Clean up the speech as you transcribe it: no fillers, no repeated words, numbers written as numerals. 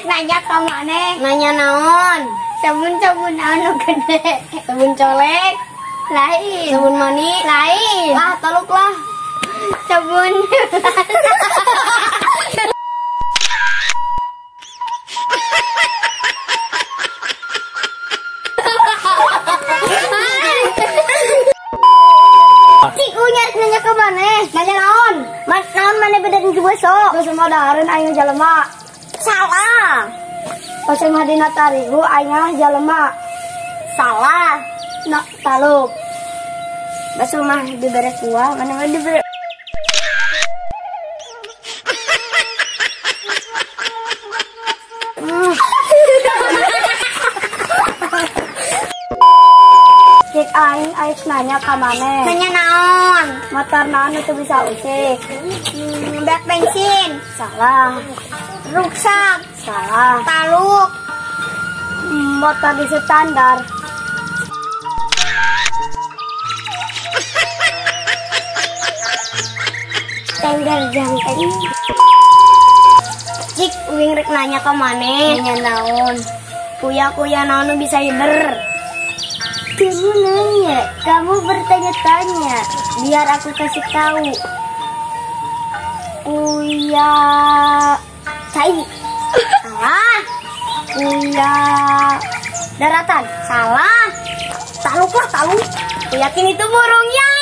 rek nanya ka maneh. Nanya naon? Sabun anu gede. Sabun colek, Lain. sabun mani, Lain. lah taluk lah. Sabun. Cik unyar nanya ke mana? Nanya naon? Mas naon mana beda di besok? Terus semua dahareun aing jalema. Salah. Pas Madinah tarigu aing jalema. Salah. Nak taluk. Basu mah dibere kuah, mana mah dibere. Cik aing nanya ka maneh. Nanya naon? Motor naon itu bisa usik? Bak bensin. Salah. Ruksak. Salah. Taluk. Motor di standar. Tengger jangkeng. Cik uing rek nanya ke mana? Nanya naon? Kuya naon nu bisa hiber. Kamu nanya, kamu bertanya-tanya, biar aku kasih tahu. Kuya Cai. Salah. Kuya Daratan. Salah. Taluk lah taluk. Yakin itu burungnya.